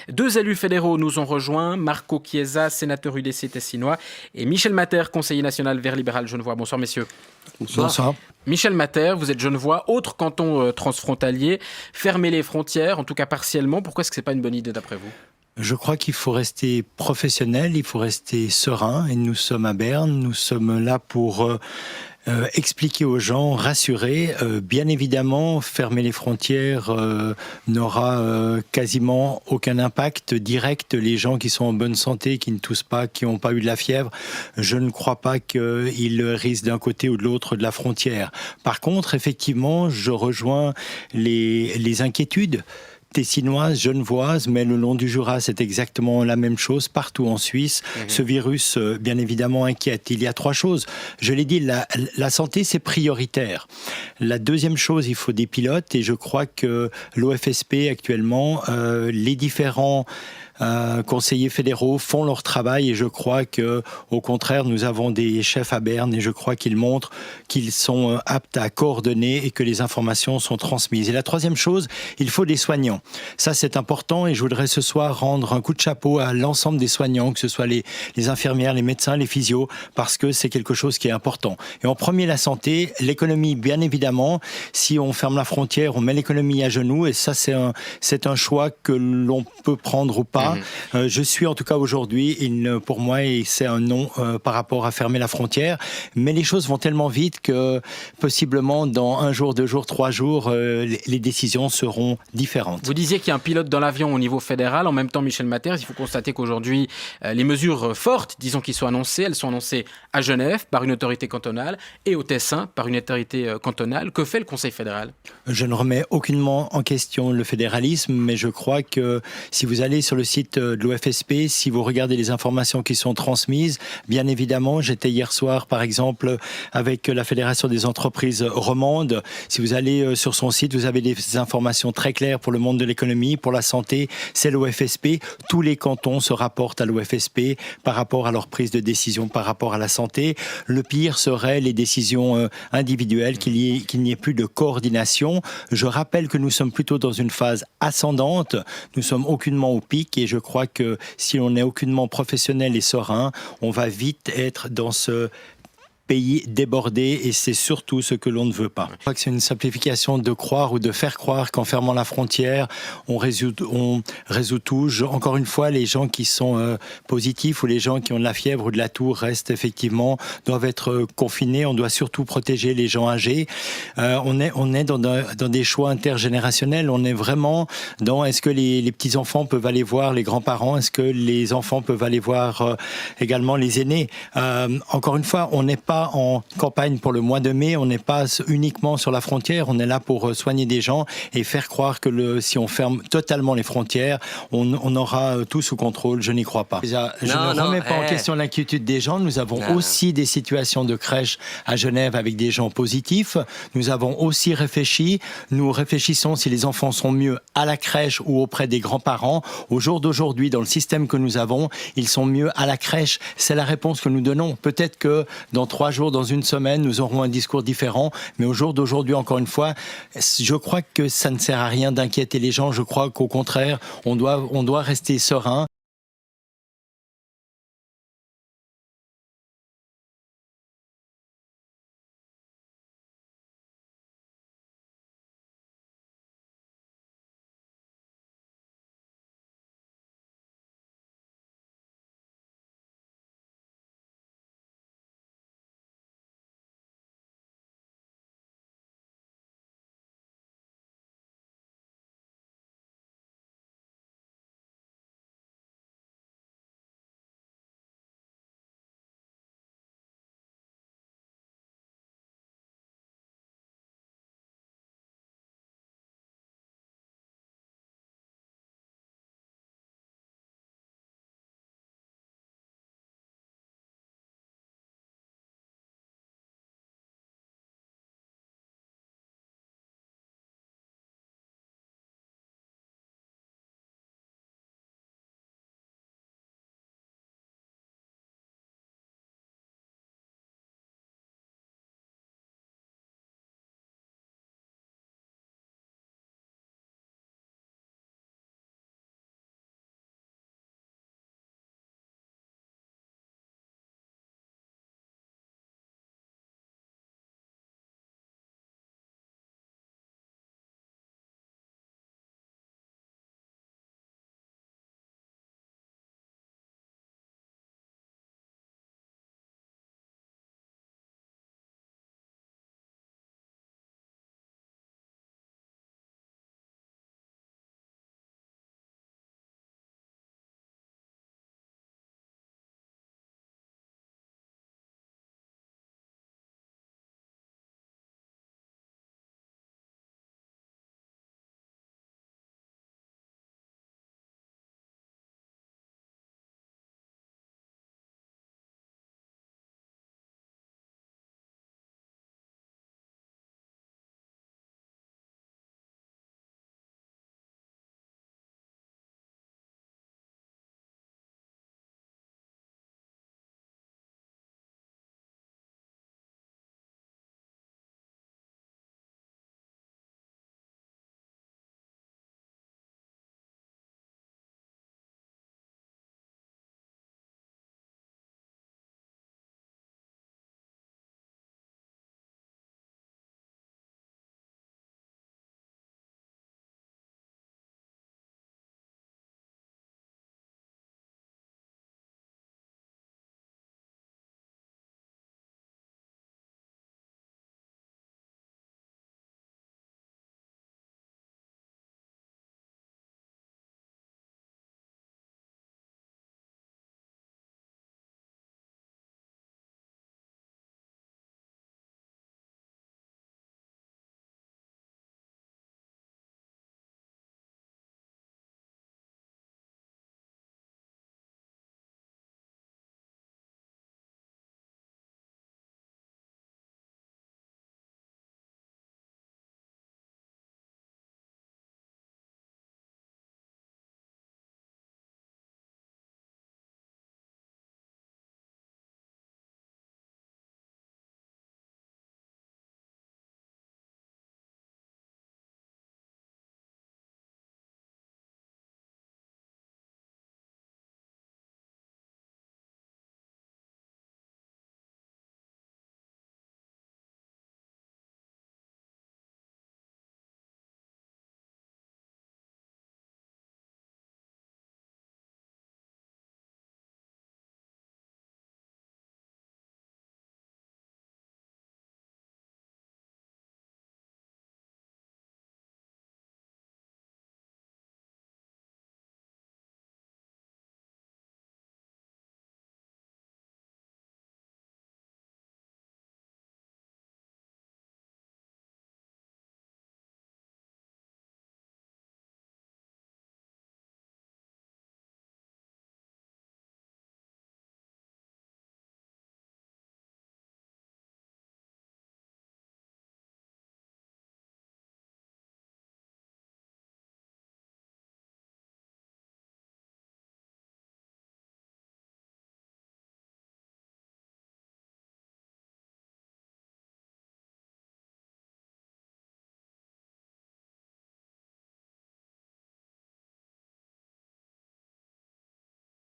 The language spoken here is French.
Deux élus fédéraux nous ont rejoints, Marco Chiesa, sénateur UDC tessinois, et Michel Matter, conseiller national Vert libéral genevois. Bonsoir messieurs. Bonsoir. Michel Matter, vous êtes genevois, autre canton transfrontalier. Fermer les frontières, en tout cas partiellement, pourquoi est-ce que ce n'est pas une bonne idée d'après vous ? Je crois qu'il faut rester professionnel, il faut rester serein. Et nous sommes à Berne, nous sommes là pour expliquer aux gens, rassurer. Bien évidemment, fermer les frontières n'aura quasiment aucun impact direct. Les gens qui sont en bonne santé, qui ne toussent pas, qui n'ont pas eu de la fièvre, je ne crois pas qu'ils risquent d'un côté ou de l'autre de la frontière. Par contre, effectivement, je rejoins les inquiétudes tessinoise, genevoise, mais le long du Jura, c'est exactement la même chose partout en Suisse. Ce virus, bien évidemment, inquiète. Il y a trois choses. Je l'ai dit, la santé, c'est prioritaire. La deuxième chose, il faut des pilotes, et je crois que l'OFSP, actuellement, les différents conseillers fédéraux font leur travail, et je crois que, au contraire, nous avons des chefs à Berne, et je crois qu'ils montrent qu'ils sont aptes à coordonner et que les informations sont transmises. Et la troisième chose, il faut des soignants. Ça, c'est important, et je voudrais ce soir rendre un coup de chapeau à l'ensemble des soignants, que ce soit les infirmières, les médecins, les physios, parce que c'est quelque chose qui est important. Et en premier, la santé, l'économie, bien évidemment. Si on ferme la frontière, on met l'économie à genoux, et ça, c'est un choix que l'on peut prendre ou pas. Je suis en tout cas aujourd'hui, pour moi, c'est un non par rapport à fermer la frontière. Mais les choses vont tellement vite que possiblement dans 1 jour, 2 jours, 3 jours, les décisions seront différentes. Vous disiez qu'il y a un pilote dans l'avion au niveau fédéral. En même temps, Michel Matter, il faut constater qu'aujourd'hui, les mesures fortes, disons qu'ils sont annoncées, elles sont annoncées à Genève par une autorité cantonale et au Tessin par une autorité cantonale. Que fait le Conseil fédéral ? Je ne remets aucunement en question le fédéralisme, mais je crois que si vous allez sur le site de l'OFSP, si vous regardez les informations qui sont transmises, bien évidemment, j'étais hier soir, par exemple, avec la Fédération des entreprises romandes. Si vous allez sur son site, vous avez des informations très claires pour le monde de l'économie, pour la santé, c'est l'OFSP. Tous les cantons se rapportent à l'OFSP par rapport à leur prise de décision, par rapport à la santé. Le pire serait les décisions individuelles, qu'il n'y ait plus de coordination. Je rappelle que nous sommes plutôt dans une phase ascendante. Nous sommes aucunement au pic, et je crois que si on n'est aucunement professionnel et serein, on va vite être dans ce pays débordé, et c'est surtout ce que l'on ne veut pas. Je crois que c'est une simplification de croire ou de faire croire qu'en fermant la frontière, on résout tout. Encore une fois, les gens qui sont positifs ou les gens qui ont de la fièvre ou de la toux doivent être confinés. On doit surtout protéger les gens âgés. On est dans des choix intergénérationnels. On est vraiment dans est-ce que les petits-enfants peuvent aller voir les grands-parents? Est-ce que les enfants peuvent aller voir également les aînés? Encore une fois, on n'est pas en campagne pour le mois de mai, on n'est pas uniquement sur la frontière, on est là pour soigner des gens et faire croire que si on ferme totalement les frontières, on aura tout sous contrôle. Je n'y crois pas. Je ne remets pas en question l'inquiétude des gens. Nous avons aussi des situations de crèche à Genève avec des gens positifs. Nous avons aussi réfléchi. Nous réfléchissons si les enfants sont mieux à la crèche ou auprès des grands-parents. Au jour d'aujourd'hui, dans le système que nous avons, ils sont mieux à la crèche. C'est la réponse que nous donnons. Peut-être que dans 3 jours, dans une semaine, nous aurons un discours différent. Mais au jour d'aujourd'hui, encore une fois, je crois que ça ne sert à rien d'inquiéter les gens. Je crois qu'au contraire, on doit rester serein.